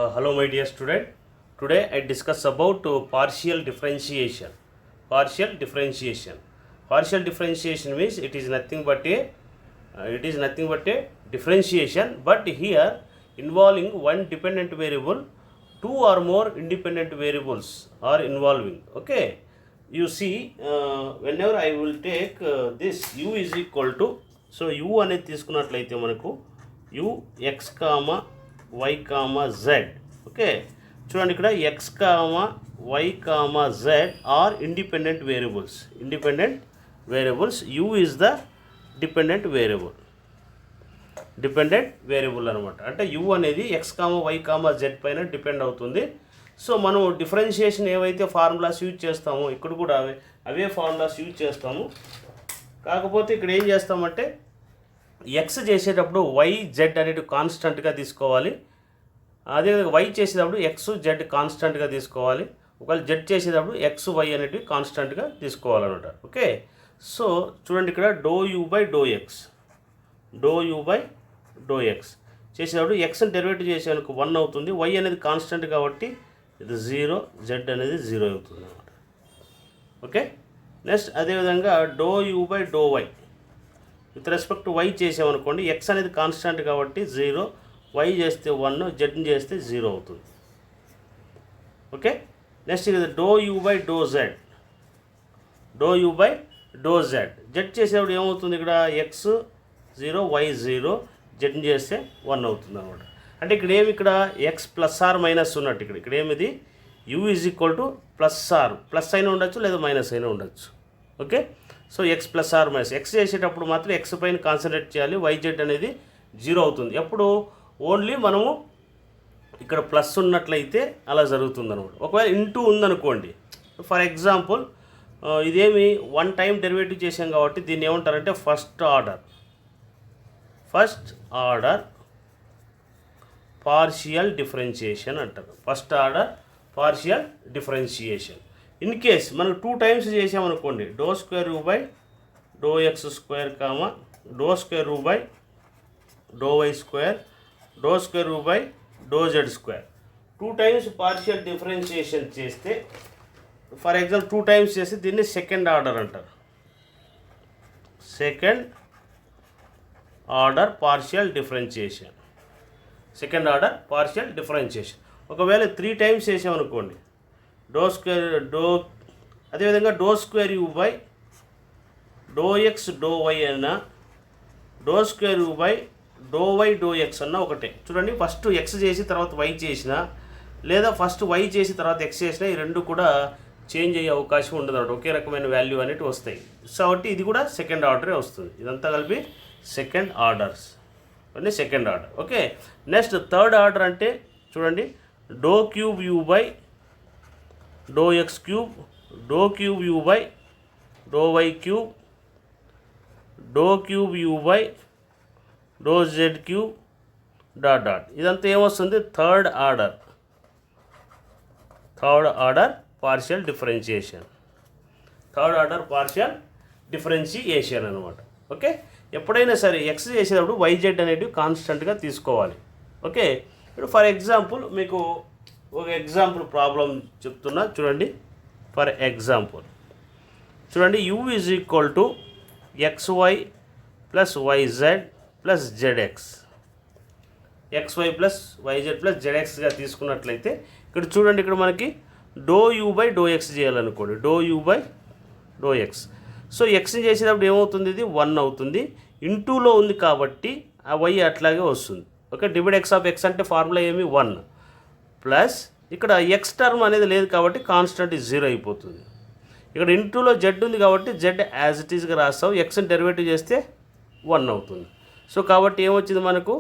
Hello my dear student. Today I discuss about partial differentiation. Partial differentiation. Partial differentiation means it is nothing but a differentiation, but here involving one dependent variable, two or more independent variables are involving. Okay. You see, whenever I will take this u is equal to, so u అనేది తీసుకున్నట్లయితే మనకు u x comma y comma z. Okay, చూడండి ఇక్కడ x comma y comma z are independent variables. u is the dependent variable అనమాట. అంటే u అనేది x comma y comma z పైన depend అవుతుంది. సో మనం డిఫరెన్షియేషన్ ఏవైతే ఫార్ములాస్ యూజ్ చేస్తామో ఇక్కడ కూడా అవే ఫార్ములాస్ యూజ్ చేస్తాము. కాకపోతే ఇక్కడ ఏం చేస్తామంటే ఎక్స్ చేసేటప్పుడు వై జెడ్ అనేటివి కాన్స్టెంట్గా తీసుకోవాలి. అదేవిధంగా వై చేసేటప్పుడు ఎక్స్ జెడ్ కాన్స్టెంట్గా తీసుకోవాలి. ఒకవేళ జెడ్ చేసేటప్పుడు ఎక్స్ వై అనేటివి కాన్స్టెంట్గా తీసుకోవాలన్నమాట. ఓకే, సో చూడండి ఇక్కడ do u by do x చేసేటప్పుడు ఎక్స్ని డెరివేటివ్ చేసేందుకు 1 అవుతుంది. వై అనేది కాన్స్టెంట్ కాబట్టి ఇది 0, జెడ్ అనేది 0 అవుతుంది అన్నమాట. ఓకే, నెక్స్ట్ అదేవిధంగా do u by do y with respect to y చేసామనుకోండి, ఎక్స్ అనేది కాన్స్టెంట్ కాబట్టి 0, వై చేస్తే 1, జెడ్ని చేస్తే 0 అవుతుంది. ఓకే, నెక్స్ట్ ఇది do u by do z z చేసేటప్పుడు ఏమవుతుంది, ఇక్కడ ఎక్స్ 0, వై 0, జెడ్ని చేస్తే 1 అవుతుంది అనమాట. అంటే ఇక్కడ ఏమి, ఇక్కడ ఎక్స్ ప్లస్ ఆర్ మైనస్ ఉన్నట్టు ఇక్కడ ఏమిది u is equal to plus r, plus అయినా ఉండొచ్చు లేదా మైనస్ అయినా ఉండొచ్చు. Okay, so x plus r minus, x చేసేటప్పుడు మాత్రం ఎక్స్ పైన కాన్సన్ట్రేట్ చేయాలి. వై జెడ్ అనేది 0 అవుతుంది. ఎప్పుడు ఓన్లీ మనము ఇక్కడ ప్లస్ ఉన్నట్లయితే అలా జరుగుతుంది అనమాట. ఒకవేళ ఇంటూ ఉందనుకోండి, ఫర్ ఎగ్జాంపుల్ ఇదేమి 1 టైం డెరివేటివ్ చేసాం కాబట్టి దీన్ని ఏమంటారంటే ఫస్ట్ ఆర్డర్ పార్షియల్ డిఫరెన్షియేషన్ అంటారు. First order partial differentiation. In case మనకు 2 టైమ్స్ చేసామనుకోండి, do square u by do x square comma do square u by do y square do square u by do z square. 2 times partial differentiation చేస్తే, for example 2 times చేస్తే దీన్ని second order అంటారు. Second order partial differentiation. ఒకవేళ 3 times చేసామనుకోండి, అదేవిధంగా do square u by do x do y అన్నా, do square u by do y do x అన్న ఒకటే. చూడండి, ఫస్ట్ ఎక్స్ చేసి తర్వాత వై చేసిన, లేదా ఫస్ట్ వై చేసి తర్వాత ఎక్స్ చేసినా ఈ రెండు కూడా చేంజ్ అయ్యే అవకాశం ఉండదు అన్నమాట. ఒకే రకమైన వాల్యూ అనేవి వస్తాయి. కాబట్టి ఇది కూడా సెకండ్ ఆర్డరే వస్తుంది. ఇదంతా కలిపి second order. Okay, next third order అంటే చూడండి, do cube u by do x cube, do cube u by do y cube, do cube u by do z cube dot. ఇదంతా ఏమొస్తుంది, థర్డ్ ఆర్డర్ పార్షియల్ డిఫరెన్షియేషన్ అనమాట. Okay, ఎప్పుడైనా సరే X చేసేటప్పుడు YZ అనేటివి కాన్స్టెంట్గా తీసుకోవాలి. ఓకే, ఇప్పుడు ఫర్ ఎగ్జాంపుల్ మీకు ఒక ఎగ్జాంపుల్ ప్రాబ్లం చెప్తున్నా చూడండి. ఫర్ ఎగ్జాంపుల్ చూడండి, u is equal to XY plus y z plus z x, XY plus y z plus జెడ్ఎక్స్గా తీసుకున్నట్లయితే ఇక్కడ చూడండి, ఇక్కడ మనకి doh u by do x చేయాలనుకోండి, doh u by do x. So ఎక్స్ని చేసేటప్పుడు ఏమవుతుంది, ఇది 1 అవుతుంది. ఇంటూలో ఉంది కాబట్టి ఆ వై అట్లాగే వస్తుంది. Okay, divide X of X అంటే ఫార్ములా ఏమి 1 ప్లస్ ఇక్కడ ఎక్స్ టర్మ్ అనేది లేదు కాబట్టి కాన్స్టెంట్ 0 అయిపోతుంది. ఇక్కడ ఇంటూలో జెడ్ ఉంది కాబట్టి జెడ్ యాజ్ ఇట్ ఈస్గా రాస్తావు, ఎక్స్ని డెరివేటివ్ చేస్తే 1 అవుతుంది. సో కాబట్టి ఏమొచ్చింది మనకు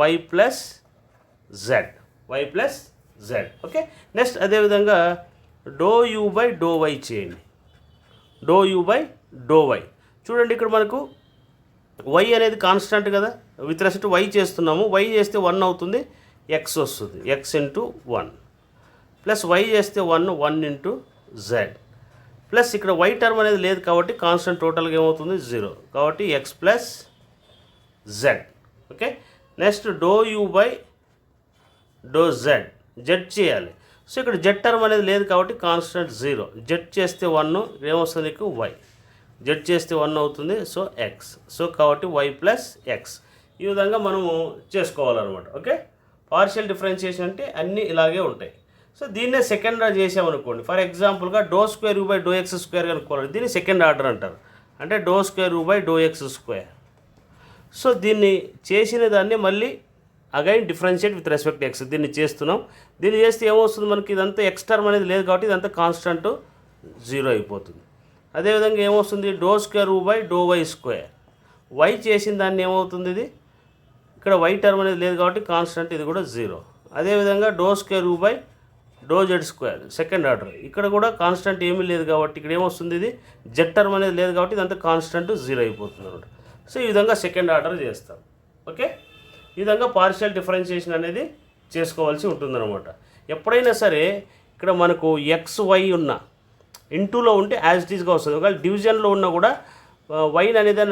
y plus z. Okay, next అదేవిధంగా do u by do y చేయండి. Doh u by do y చూడండి, ఇక్కడ మనకు వై అనేది కాన్స్టెంట్ కదా, విత్ రెస్పెక్ట్ వై చేస్తున్నాము. వై చేస్తే 1 అవుతుంది, ఎక్స్ వస్తుంది, ఎక్స్ ఇంటూ 1 ప్లస్ వై చేస్తే 1 ఇంటూ జెడ్ ప్లస్ ఇక్కడ వై టర్మ్ అనేది లేదు కాబట్టి కాన్స్టెంట్ టోటల్గా ఏమవుతుంది 0, కాబట్టి x plus z. Okay, next do u by do z z చేయాలి. సో ఇక్కడ జెడ్ టర్మ్ అనేది లేదు కాబట్టి కాన్స్టెంట్ 0. జెడ్ చేస్తే 1 ఏమొస్తుంది నీకు y. జెడ్ చేస్తే 1 అవుతుంది. So X. సో కాబట్టి y ప్లస్ ఎక్స్. ఈ విధంగా మనము చేసుకోవాలన్నమాట. ఓకే, పార్షియల్ డిఫరెన్షియేషన్ అంటే అన్నీ ఇలాగే ఉంటాయి. సో దీన్నే సెకండ్ ఆర్డర్ చేసామనుకోండి. ఫర్ ఎగ్జాంపుల్గా do square u by do x square అనుకోవాలి. దీన్ని సెకండ్ ఆర్డర్ అంటారు. అంటే do square u by do x square. So దీన్ని చేసిన దాన్ని మళ్ళీ again differentiate with respect x. దీన్ని చేస్తున్నాం. దీన్ని చేస్తే ఏమొస్తుంది మనకి, ఇదంతా ఎక్స్ టర్మ్ అనేది లేదు కాబట్టి ఇదంతా కాన్స్టెంట్ 0 అయిపోతుంది. అదేవిధంగా ఏమొస్తుంది, do square u by do y square. Y చేసిన దాన్ని ఏమవుతుంది, ఇది ఇక్కడ వై టర్మ్ అనేది లేదు కాబట్టి కాన్స్టెంట్, ఇది కూడా 0. అదేవిధంగా do square u by do z square second order. ఇక్కడ కూడా కాన్స్టెంట్ ఏమీ లేదు కాబట్టి ఇక్కడ ఏమొస్తుంది, ఇది జెడ్ టర్మ్ అనేది లేదు కాబట్టి ఇదంతా కాన్స్టెంట్ 0 అయిపోతుంది అనమాట. సో ఈ విధంగా సెకండ్ ఆర్డర్ చేస్తాం. ఓకే, ఈ విధంగా పార్షియల్ డిఫరెన్షియేషన్ అనేది చేసుకోవాల్సి ఉంటుందన్నమాట. ఎప్పుడైనా సరే ఇక్కడ మనకు ఎక్స్ వై ఉన్న ఇంటూలో ఉంటే యాజ్ ఇట్ ఈస్గా వస్తుంది. ఒకవేళ డివిజన్లో ఉన్నా కూడా వైన్ అనేది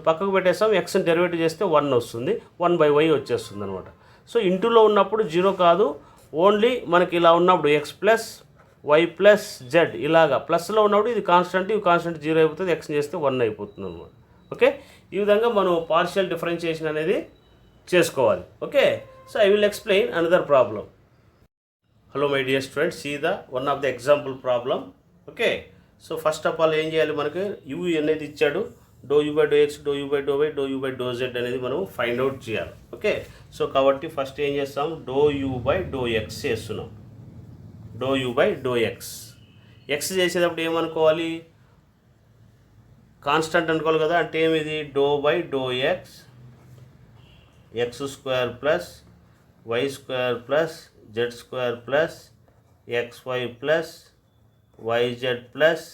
పక్కకు పెట్టేస్తాం, ఎక్స్ని డెరివేటివ్ చేస్తే 1 వస్తుంది, 1/y వచ్చేస్తుంది అనమాట. సో ఇంటూలో ఉన్నప్పుడు 0 కాదు, ఓన్లీ మనకి ఇలా ఉన్నప్పుడు x plus y plus z ఇలాగా ప్లస్లో ఉన్నప్పుడు ఇది కాన్స్టెంట్, ఇవి కాన్స్టెంట్ 0 అయిపోతుంది, ఎక్స్ని చేస్తే 1 అయిపోతుంది అనమాట. ఓకే, ఈ విధంగా మనం పార్షియల్ డిఫరెన్షియేషన్ అనేది చేసుకోవాలి. Okay, so I will explain another problem. Hello my dear students, see the one of the example problem. Okay, so first of all ఏం చేయాలి, మనకి యూ అనేది ఇచ్చాడు. Doh u by do x, doh u by do y, doh u by do z అనేది మనం find out చేయాలి. Okay, so కాబట్టి first ఏం చేస్తాం, doh u by do x చేస్తున్నాం. Doh u by do x. X చేసేటప్పుడు ఏమనుకోవాలి, constant అనుకోవాలి కదా. అంటే ఏమిది, doh by do x, x square plus y square plus z square plus x y plus y z plus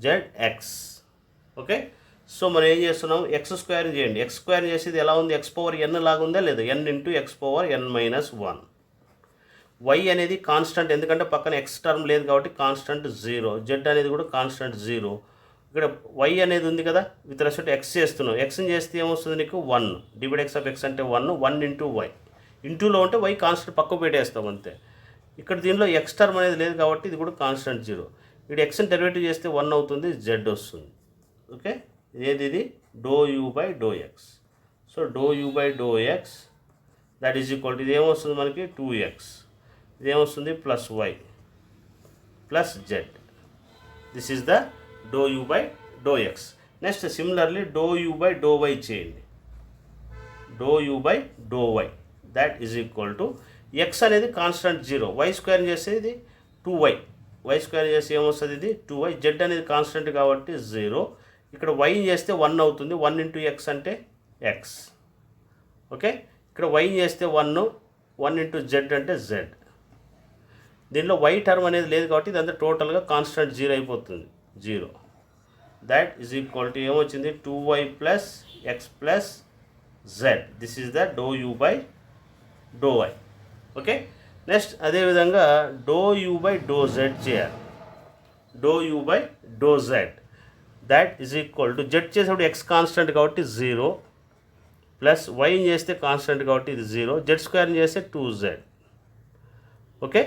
z x. Okay, so మనం ఏం చేస్తున్నాం, ఎక్స్ స్క్వేర్ చేయండి. ఎక్స్ స్క్వేర్ చేసేది ఎలా ఉంది, ఎక్స్ పవర్ ఎన్ లాగా ఉందా లేదా, n into x power n - 1. Y అనేది కాన్స్టెంట్, ఎందుకంటే పక్కన ఎక్స్ టర్మ్ లేదు కాబట్టి కాన్స్టెంట్ 0. జెడ్ అనేది కూడా కాన్స్టెంట్ 0. ఇక్కడ వై అనేది ఉంది కదా, విత్ రెస్పెక్ట్ ఎక్స్ చేస్తున్నాం. ఎక్స్ని చేస్తే ఏమొస్తుంది నీకు 1. డివైడ్ ఎక్స్ ఆఫ్ ఎక్స్ అంటే 1 ఇంటూ వై. ఇంటూలో ఉంటే వై కాన్స్టెంట్ పక్కకు పెట్టేస్తాం అంతే. ఇక్కడ దీనిలో ఎక్స్ టర్మ్ అనేది లేదు కాబట్టి ఇది కూడా కాన్స్టెంట్ 0. ఇక్కడ ఎక్స్ని డెరివేటివ్ చేస్తే 1 అవుతుంది, జెడ్ వస్తుంది. ఓకే, ఇది do u by do x. So doh u by do x that is equal to, ఇది ఏమొస్తుంది మనకి 2x. ఇదేమొస్తుంది plus y plus z. This is the doh u by do x. Next similarly doh u by do y చేయండి. Doh u by do y that is equal to, x అనేది constant 0, y square చేస్తే ఇది 2y. Why square చేస్తే ఏమొస్తుంది, ఇది 2y. Z అనేది constant కాబట్టి 0. ఇక్కడ వై చేస్తే 1 అవుతుంది, 1 ఇంటూ ఎక్స్ అంటే ఎక్స్. ఓకే, ఇక్కడ వై చేస్తే 1 ఇంటూ జెడ్ అంటే జెడ్. దీనిలో వై టర్మ్ అనేది లేదు కాబట్టి ఇదంతా టోటల్గా కాన్స్టెంట్ 0 అయిపోతుంది, 0. దట్ ఈజ్ ఈక్వల్ టు ఏమొచ్చింది, 2y plus x plus z. This is the doh u by do y. Okay, next అదేవిధంగా do u by do z చేయాలి. Doh u by do z that is equal to, z చేసేప్పుడు x constant కాబట్టి 0 plus వైని చేస్తే constant కాబట్టి ఇది 0. Z స్క్వేర్ని చేస్తే 2z. Okay,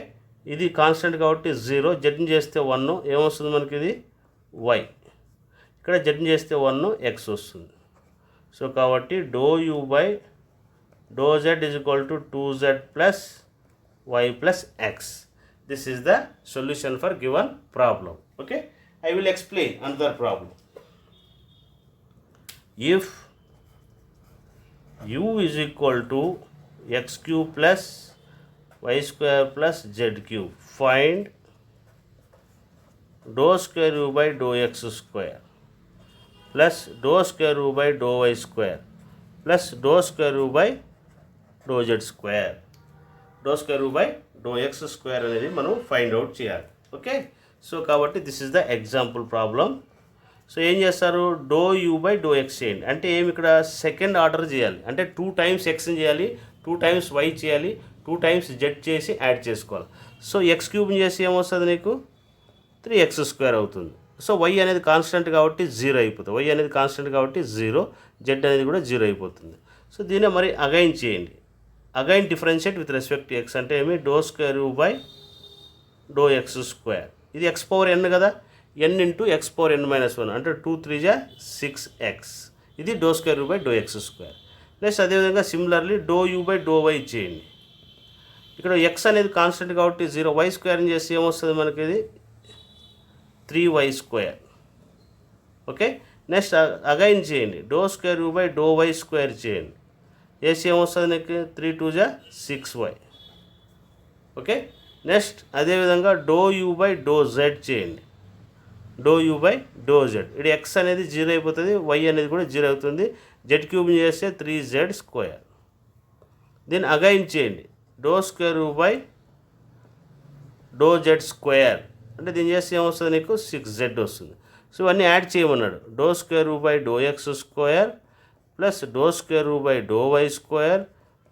ఇది constant కాబట్టి 0. జెడ్ని చేస్తే 1, ఏమొస్తుంది మనకి, ఇది వై. ఇక్కడ జెడ్ని చేస్తే 1, ఎక్స్ వస్తుంది. సో కాబట్టి do u by do z is equal to 2z plus y plus x. This is the solution for given problem. Okay, I will explain another problem. If u is equal to x cube plus y square plus z cube, find dou square u by dou x square plus dou square u by dou y square plus dou square u by dou z square. Dou square u by dou x square అనేది మనం find out చేయాలి. Okay, so కాబట్టి this is the example problem. So ఏం చేస్తారు, do u by do x చేయండి. అంటే ఏమి, ఇక్కడ సెకండ్ ఆర్డర్ చేయాలి. అంటే 2 టైమ్స్ ఎక్స్ని చేయాలి, 2 టైమ్స్ వై చేయాలి, 2 టైమ్స్ జెడ్ చేసి యాడ్ చేసుకోవాలి. సో ఎక్స్ క్యూబ్ని చేసి ఏమొస్తుంది నీకు, 3x స్క్వేర్ అవుతుంది. సో వై అనేది కాన్స్టెంట్ కాబట్టి 0 అయిపోతుంది. వై అనేది కాన్స్టెంట్ కాబట్టి 0, జెడ్ అనేది కూడా 0 అయిపోతుంది. సో దీన్ని మరి అగైన్ చేయండి. Again differentiate with respect to x అంటే ఏమి doh square u by do x square. ఇది ఎక్స్ పవర్ ఎన్ కదా, n into x power n minus 1 అంటే 2 3 జా 6x. ఇది do square u by do x square. Next అదేవిధంగా similarly doh u by do y చేయండి. ఇక్కడ X అనేది constant కాబట్టి 0, వై స్క్వేర్ని చేస్తే ఏమొస్తుంది మనకి, ఇది 3y square. Okay, next again చేయండి do square u by do y square చేయండి, చేసి ఏమొస్తుంది నీకు 3 2 జా 6y. ఓకే, నెక్స్ట్ అదేవిధంగా do u by do z చేయండి, doh u by do z. ఇది ఎక్స్ అనేది 0 అయిపోతుంది, వై అనేది కూడా 0 అవుతుంది, జెడ్ క్యూబ్ చేస్తే 3z స్క్వేర్. దీన్ని అగైన్ చేయండి do square u by do z square అంటే దీన్ని చేస్తే ఏమొస్తుంది నీకు 6z వస్తుంది. సో ఇవన్నీ యాడ్ చేయమన్నాడు, do square u by do x square plus do square u by do y square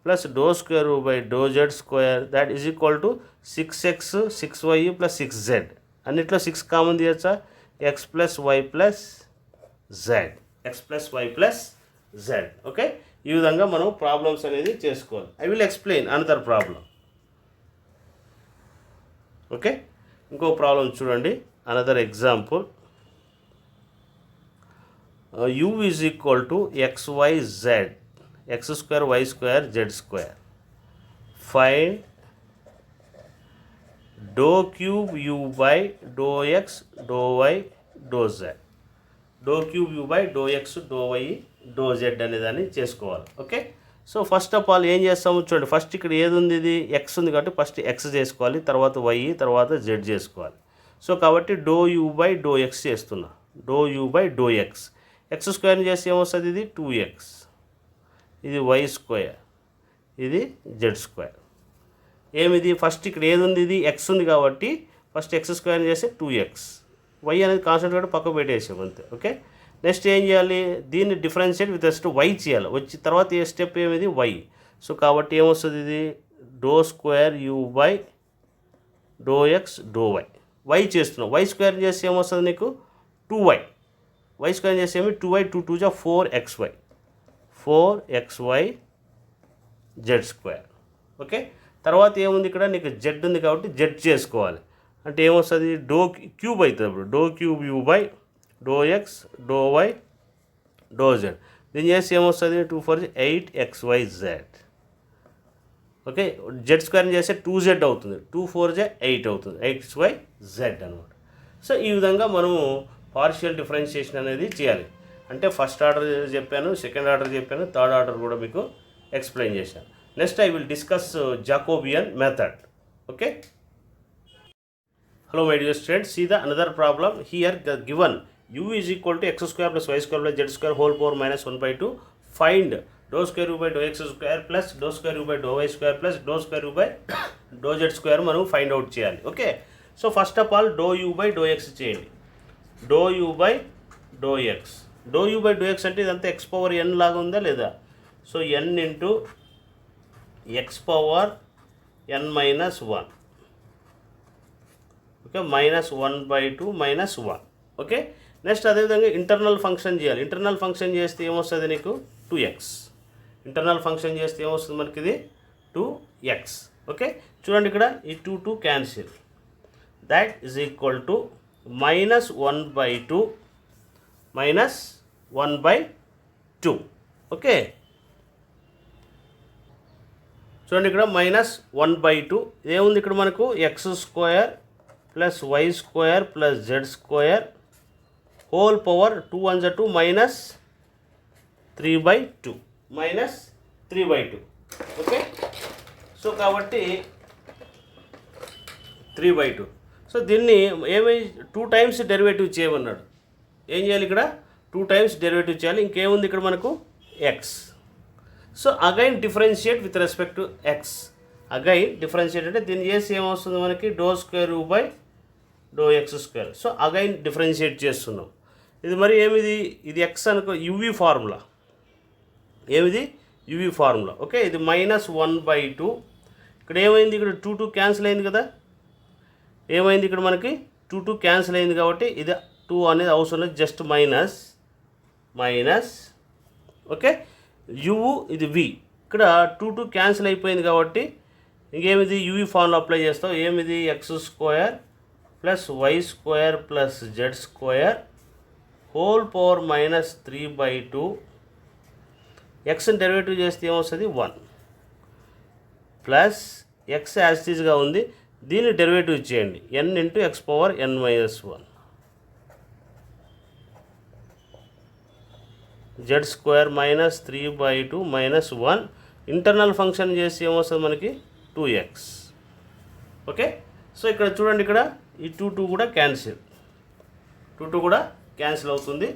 plus do square u by do z square that is equal to 6x 6y plus 6z. అన్నిట్లో 6 common తీయచ్చా, x plus y plus z, x plus y plus z. Okay, ఈ విధంగా మనం problems అనేది చేసుకోవాలి. I will explain another problem. Okay, ఇంకో problem చూడండి, another example. u is equal to x y z, x square y square z square. Find do cube u by do x do y do z. Do cube u by do x do y do z అనేదాన్ని చేసుకోవాలి. Okay, so first of all ఏం చేస్తాము చూడండి, first ఇక్కడ ఏది ఉంది, ఇది X ఉంది కాబట్టి ఫస్ట్ ఎక్స్ చేసుకోవాలి, తర్వాత వై, తర్వాత జెడ్ చేసుకోవాలి. సో కాబట్టి do u by do x చేస్తున్నా, doh u by do x. X స్క్వేర్ని చేస్తే ఏమొస్తుంది, ఇది 2x, ఇది వై స్క్వేర్, ఇది జెడ్ స్క్వేర్. ఏమిది ఫస్ట్ ఇక్కడ ఏది ఉంది, ఇది ఎక్స్ ఉంది కాబట్టి ఫస్ట్ ఎక్స్ స్క్వేర్ని చేస్తే 2x, వై అనేది కాన్స్టెంట్ కాబట్టి పక్క పెట్టేసాం అంతే. ఓకే, నెక్స్ట్ ఏం చేయాలి, దీన్ని differentiate with respect to y చేయాలి. వచ్చి తర్వాత ఏ స్టెప్ ఏమిది వై. సో కాబట్టి ఏమొస్తుంది, ఇది do square u by do x do y. Y చేస్తున్నావు, వై స్క్వేర్ చేస్తే ఏమొస్తుంది నీకు 2y, వై స్క్వేర్ చేస్తే ఏమి 2y 2 2 జా 4xy, 4xy Z square. Okay, తర్వాత ఏముంది ఇక్కడ నీకు జెడ్ ఉంది కాబట్టి జెడ్ చేసుకోవాలి. అంటే ఏమొస్తుంది, డో క్యూబ్ అవుతుంది. అప్పుడు do cube u by do x do y do z. దీన్ని చేస్తే ఏమొస్తుంది, 2 4 8xy జెడ్. ఓకే, జెడ్ స్క్వేర్ని చేస్తే 2z అవుతుంది, 2 4 జా 8 అవుతుంది, 8xy జెడ్ అనమాట. సో ఈ విధంగా మనము పార్షియల్ డిఫరెన్షియేషన్ అనేది చేయాలి. అంటే ఫస్ట్ ఆర్డర్ చెప్పాను, సెకండ్ ఆర్డర్ చెప్పాను, థర్డ్ ఆర్డర్ కూడా మీకు ఎక్స్ప్లెయిన్ చేశాను. Next I will discuss Jacobian method. Okay, hello my dear students, see the another problem here given u is equal to x square plus y square plus z square whole power minus 1/2. Find do square u by do x square plus do square u by do y square plus do square u by do z square మనం find out చేయాలి. Okay, so first of all doh u by do x చేయండి, doh u by do x. Doh u by do x అంటే ఇదంతా x power n లాగా ఉందా లేదా. So n into x power n minus 1. Okay, minus 1/2 minus 1. Okay, next అదేవిధంగా internal function చేయాలి. Internal function చేస్తే ఏమొస్తుంది నీకు 2x. ఇంటర్నల్ ఫంక్షన్ చేస్తే ఏమొస్తుంది మనకి, ఇది 2x. ఓకే, చూడండి ఇక్కడ ఈ 2 2 cancel, that is equal to minus 1/2 minus 1/2. Okay, చూడండి ఇక్కడ మైనస్ 1/2 ఏముంది ఇక్కడ మనకు x square plus y square plus z square whole power 2 1 2 minus 3/2 minus 3/2. Okay, so కాబట్టి 3/2. సో దీన్ని ఏమై 2 టైమ్స్ డెరివేటివ్ చేయమన్నాడు. ఏం చేయాలి ఇక్కడ 2 టైమ్స్ డెరివేటివ్ చేయాలి. ఇంకేముంది ఇక్కడ మనకు x. So again differentiate with respect to x. Again differentiate అంటే దీన్ని చేసి ఏమొస్తుంది మనకి doh square u by do x square. So again differentiate చేస్తున్నాం. ఇది మరి ఏమిది, ఇది ఎక్స్ అనుకో యువి ఫార్ములా. ఏమిది యువి ఫార్ములా. ఓకే, ఇది మైనస్ 1/2. ఇక్కడ ఏమైంది, ఇక్కడ 2 2 క్యాన్సిల్ అయింది కదా. ఏమైంది ఇక్కడ మనకి 2 2 క్యాన్సిల్ అయింది కాబట్టి ఇది 2 అనేది అవసరం లేదు, just minus minus. Okay, you ఇది వి ఇక్కడ 2 క్యాన్సిల్ అయిపోయింది కాబట్టి ఇంకేమిది యూవీ ఫార్ములా అప్లై చేస్తాం. ఏమిది x square plus y square plus z square whole power -3/2. ఎక్స్ని డెరివేటివ్ చేస్తే ఏమొస్తుంది 1 ప్లస్ ఎక్స్ యాజిటీస్గా ఉంది, దీన్ని డెరివేటివ్ చేయండి n into x power n-1 Z square -3/2 -1 internal function చేసి ఏమొస్తుంది మనకి 2x. ఓకే, సో ఇక్కడ చూడండి, ఇక్కడ ఈ 2 కూడా క్యాన్సిల్, 2 కూడా క్యాన్సిల్ అవుతుంది.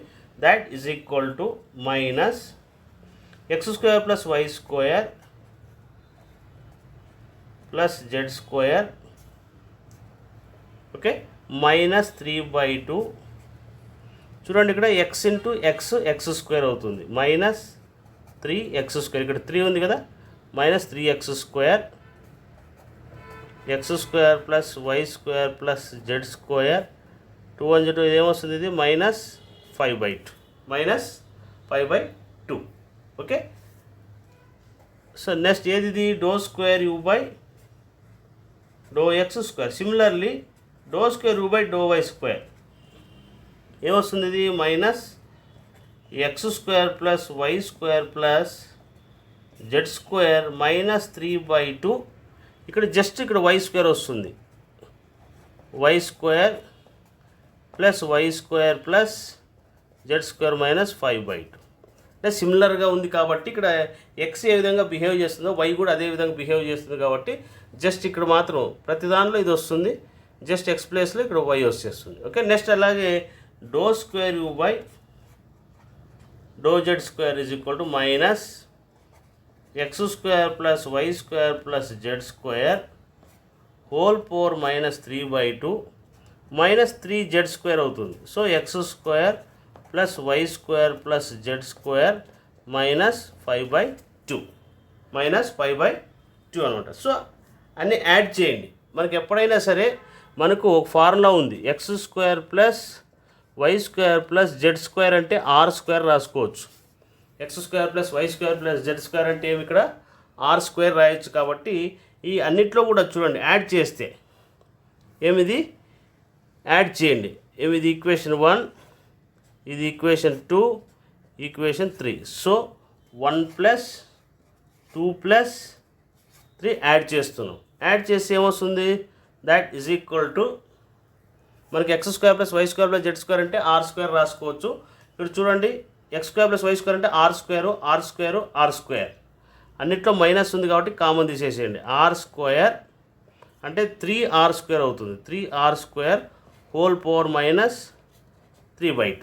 That is equal to -x square plus y square plus z square, okay, -3/2. చూడండి ఇక్కడ ఎక్స్ ఇంటూ ఎక్స్ స్క్వేర్ అవుతుంది, -3x². ఇక్కడ 3 ఉంది కదా, -3x², x square plus y square plus z square 2 ఏమొస్తుంది, ఇది -5/2. ఓకే, సో నెక్స్ట్ ఏది, ఇది do square u by do x square. Similarly do square u by do y square ఏమొస్తుంది, ఇది -x² plus y square plus z square -3/2. ఇక్కడ just ఇక్కడ y square వస్తుంది, y square plus y square plus z square -5/2. అంటే సిమిలర్గా ఉంది కాబట్టి ఇక్కడ ఎక్స్ ఏ విధంగా బిహేవ్ చేస్తుందో వై కూడా అదే విధంగా బిహేవ్ చేస్తుంది కాబట్టి జస్ట్ ఇక్కడ మాత్రం ప్రతి దానిలో ఇది వస్తుంది, జస్ట్ ఎక్స్ ప్లేస్లో ఇక్కడ వై వచ్చేస్తుంది. ఓకే, నెక్స్ట్ అలాగే doh square u by do z square is equal to -x² plus y square plus z square whole power -3/2 -3 z square అవుతుంది. So x² plus y square plus z square -5/2 అనమాట. So అన్నీ add చేయండి. మనకి ఎప్పుడైనా సరే మనకు ఒక formula ఉంది, x² plus y square plus z square అంటే r² రాసుకోవచ్చు. x² plus y square plus z square అంటే ఏమి, ఇక్కడ r² రాయొచ్చు. కాబట్టి ఈ అన్నిట్లో కూడా చూడండి యాడ్ చేస్తే ఏమిది యాడ్ చేయండి. ఏమిది ఈక్వేషన్ 1, ఇది ఈక్వేషన్ 2, ఈక్వేషన్ 3. సో 1 + 2 + 3 యాడ్ చేస్తున్నాం. యాడ్ చేసి ఏమొస్తుంది, దాట్ ఈజ్ ఈక్వల్ టు మనకి x² plus y square plus z square అంటే r² రాసుకోవచ్చు. ఇక్కడ చూడండి, x² ప్లస్ వై స్క్వేర్ అంటే r² అన్నిట్లో మైనస్ ఉంది కాబట్టి కామన్ తీసేసేయండి. r² అంటే 3r² అవుతుంది, 3r² whole power -3/2.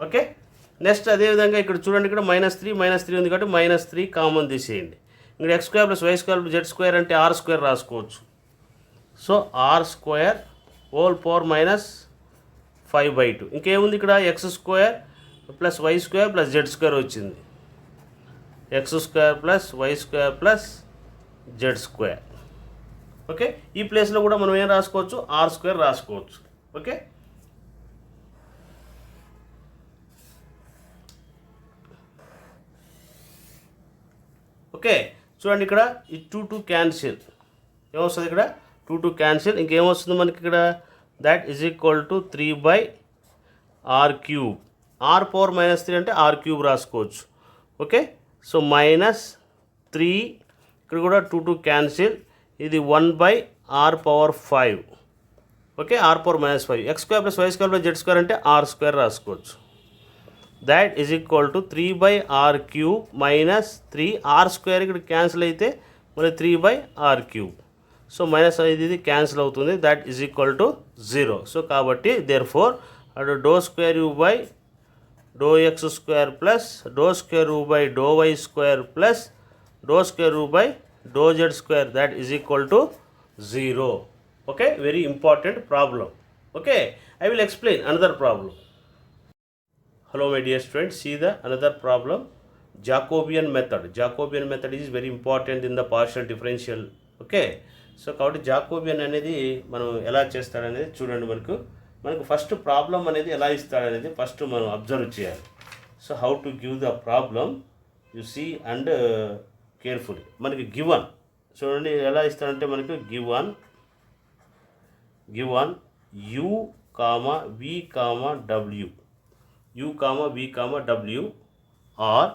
Okay, next అదేవిధంగా ఇక్కడ చూడండి, ఇక్కడ -3 ఉంది కాబట్టి -3 కామన్ తీసేయండి. ఇక్కడ x² plus y square plus z square అంటే r² రాసుకోవచ్చు. సో r² హోల్ పవర్ -5/2. ఇంకేముంది, ఇక్కడ x² plus y square plus z square వచ్చింది, x² plus y square plus z square. Okay, ఈ ప్లేస్లో కూడా మనం ఏం రాసుకోవచ్చు, r² రాసుకోవచ్చు. ఓకే, ఓకే, చూడంండి ఇక్కడ ఈ 2 క్యాన్సిల్ ఏమొస్తుంది, ఇక్కడ 2 క్యాన్సిల్. ఇంకేమొస్తుంది మనకి ఇక్కడ, that is equal to 3/r³. r power -3 అంటే r³ రాసుకోవచ్చు. ఓకే, సో -3 ఇక్కడ కూడా 2 క్యాన్సిల్, ఇది 1/r⁵. Okay, r power -5. x² plus y square plus z square అంటే r² రాసుకోవచ్చు. That is equal to 3/r³ -3 r² ఇక్కడ క్యాన్సిల్ అయితే మళ్ళీ 3/r³. సో ఇది క్యాన్సిల్ అవుతుంది, that is equal to 0. So కాబట్టి దేర్ ఫోర్ అటు do square u by do x² plus do square u by do y square plus do square u by do z square, that is equal to 0. Okay, very important problem. Okay, I will explain another problem. Hello my dear students, see the another problem, Jacobian method. Jacobian method is very important in the partial differential. Okay, so కాబట్టి Jacobian అనేది మనం ఎలా చేస్తాడనేది చూడండి. మనకు first problem అనేది ఎలా ఇస్తాడనేది first మనం అబ్జర్వ్ చేయాలి. So how to give the problem you see and carefully. మనకి గివన్ చూడండి ఎలా ఇస్తాడంటే మనకు given u, v, w, u, v, w are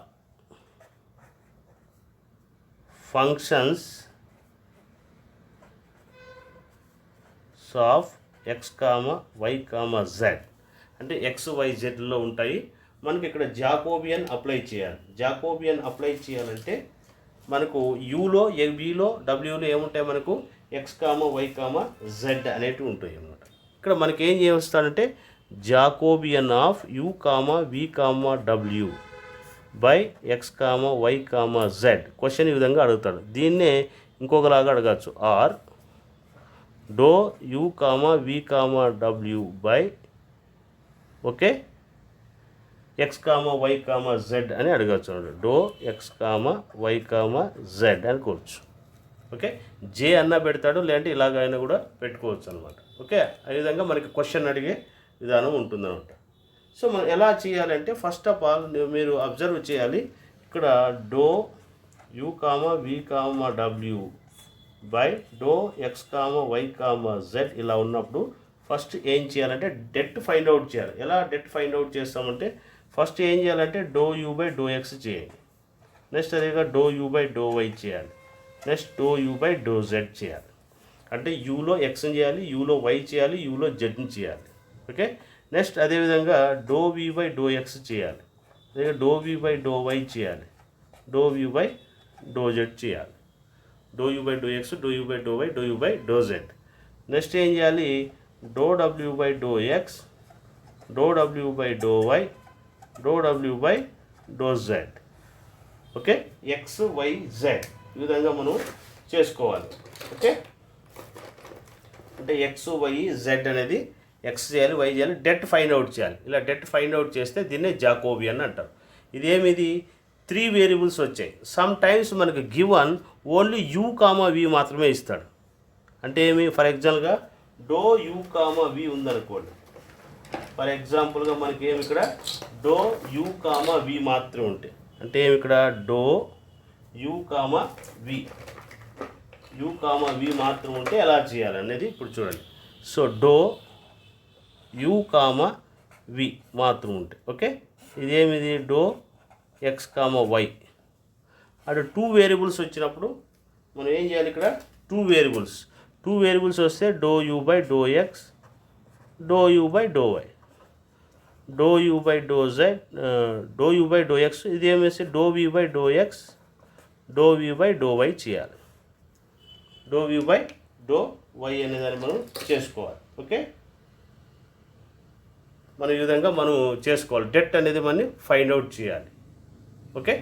functions of x, y, z. అంటే x, y, zలో ఉంటాయి. మనకి ఇక్కడ జాకోబియన్ అప్లై చేయాలి. జాకోబియన్ అప్లై చేయాలంటే మనకు యూలో, వీలో, డబ్ల్యూలో ఏముంటాయి మనకు x, y, z అనేటివి ఉంటాయి అన్నమాట. ఇక్కడ మనకి ఏం చేస్తాడంటే Jacobian of u, v, w by x, y, z question ఈ విధంగా అడుగుతాడు. దీన్నే ఇంకొకలాగా అడగచ్చు. Or do u, v, w by okay x, y, z అని అడగచ్చు. డో x, y, z అనుకోవచ్చు. ఓకే జే అన్న పెడతాడు, లేదంటే ఇలాగైనా కూడా పెట్టుకోవచ్చు అనమాట. ఓకే ఆ విధంగా మనకి క్వశ్చన్ అడిగే విధానం ఉంటుందన్నమాట. సో మనం ఎలా చేయాలంటే ఫస్ట్ ఆఫ్ ఆల్ మీరు అబ్జర్వ్ చేయాలి. ఇక్కడ do u, v, w by do x, y, z ఇలా ఉన్నప్పుడు ఫస్ట్ ఏం చేయాలంటే డెట్ ఫైండ్ అవుట్ చేయాలి. ఎలా డెట్ ఫైండ్ అవుట్ చేస్తామంటే ఫస్ట్ ఏం చేయాలంటే do u by do x చేయాలి. నెక్స్ట్ అదేగా do u by do y చేయాలి. Next do u by do z చేయాలి. అంటే యూలో ఎక్స్ని చేయాలి, యూలో వై చేయాలి, యూలో జెడ్ని చేయాలి. ఓకే నెక్స్ట్ అదేవిధంగా doh v by do x చేయాలి, అదే doh v by do y చేయాలి, doh v by do z చేయాలి. Doh u by do x, doh u by do y, doh u by do z. Next ఏం చేయాలి doh w by do x, doh w by do y, doh w by do z. Okay x, y, z ఈ విధంగా మనం చేసుకోవాలి. Okay అంటే X, y, Z అనేది X చేయాలి, why చేయాలి, డెట్ ఫైండ్ అవుట్ చేయాలి. ఇలా డెట్ ఫైండ్ అవుట్ చేస్తే దీన్నే జాకోబియన్ అంటారు. ఇదేమిది 3 వేరియబుల్స్ వచ్చాయి. సమ్ టైమ్స్ మనకు గివన్ ఓన్లీ u, v మాత్రమే ఇస్తాడు. అంటే ఏమి ఫర్ ఎగ్జాంపుల్గా డో u, v ఉందనుకోండి. ఫర్ ఎగ్జాంపుల్గా మనకి ఏమి ఇక్కడ డో u, v మాత్రమే ఉంటాయి. అంటే ఏమి ఇక్కడ డో u, v మాత్రం ఉంటే ఎలా చేయాలి అనేది ఇప్పుడు చూడండి. సో డో u, v మాత్రం ఉంటాయి. ఓకే ఇదేమిది డో x, y. అటు 2 వేరియబుల్స్ వచ్చినప్పుడు మనం ఏం చేయాలి ఇక్కడ 2 వేరియబుల్స్ వస్తే doh u by do x, doh u by do y, doh u by do z, doh u by do x. ఇది ఏమేసి doh v by do x, doh v by do y చేయాలి. Doh v by do y అనేదాన్ని మనం చేసుకోవాలి. Okay మన ఈ విధంగా మనం చేసుకోవాలి. డెట్ అనేది మనం ఫైండ్ అవుట్ చేయాలి. ఓకే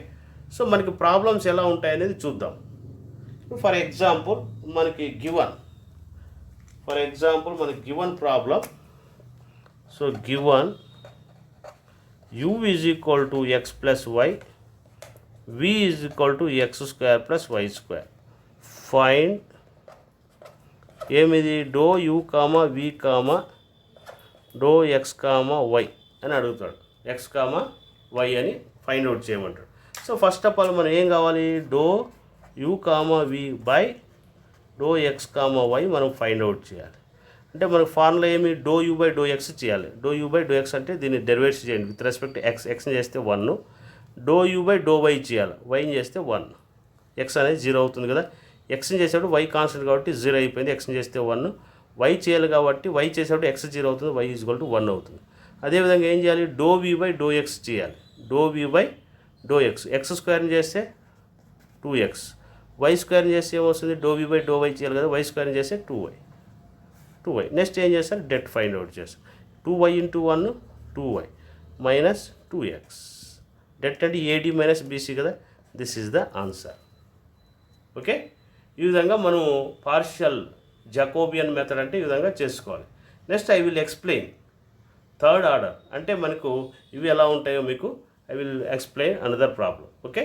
సో మనకి ప్రాబ్లమ్స్ ఎలా ఉంటాయనేది చూద్దాం. ఫర్ ఎగ్జాంపుల్ మనకి given problem. So given u is equal to x plus y, v is equal to x square plus y square. Find ఏమిది doh u, v, doh x, y అని అడుగుతాడు. x, y అని find out చేయమంటాడు. So first of all మనం ఏం కావాలి doh u, v by do x, y మనం find out చేయాలి. అంటే మనకు ఫార్ములా ఏమి doh u by do x చేయాలి. Doh u by do x అంటే దీన్ని డెరివేట్ చేయండి విత్ రెస్పెక్ట్ ఎక్స్ని చేస్తే 1, doh u by do y చేయాలి, వైని చేస్తే 1, ఎక్స్ అనేది 0 అవుతుంది కదా. ఎక్స్ని చేసేటప్పుడు వై కాన్స్టెంట్ కాబట్టి 0 అయిపోయింది, ఎక్స్ని చేస్తే 1, వై చేయాలి కాబట్టి వై చేసేటప్పుడు ఎక్స్ 0 అవుతుంది, వై ఈజ్ ఈక్వల్ టు 1 అవుతుంది. అదేవిధంగా ఏం చేయాలి doh v by do x చేయాలి, doh v by do x, x స్క్వేర్ని చేస్తే 2x, వై స్క్వేర్ని చేస్తే ఏమొస్తుంది doh v by do y చేయాలి కదా, వై స్క్వేర్ని చేస్తే 2y. నెక్స్ట్ ఏం చేస్తారు డెట్ ఫైండ్ అవుట్ చేస్తారు. 2y into 1 2y minus 2x. Debt అంటే ఏడి మైనస్ బీసీ కదా, this is the answer. Okay ఈ విధంగా మనం పార్షియల్ జాకోబియన్ మెథడ్ అంటే ఈ విధంగా చేసుకోవాలి. Next I will explain third order అంటే మనకు ఇవి ఎలా ఉంటాయో మీకు I will explain another problem. Okay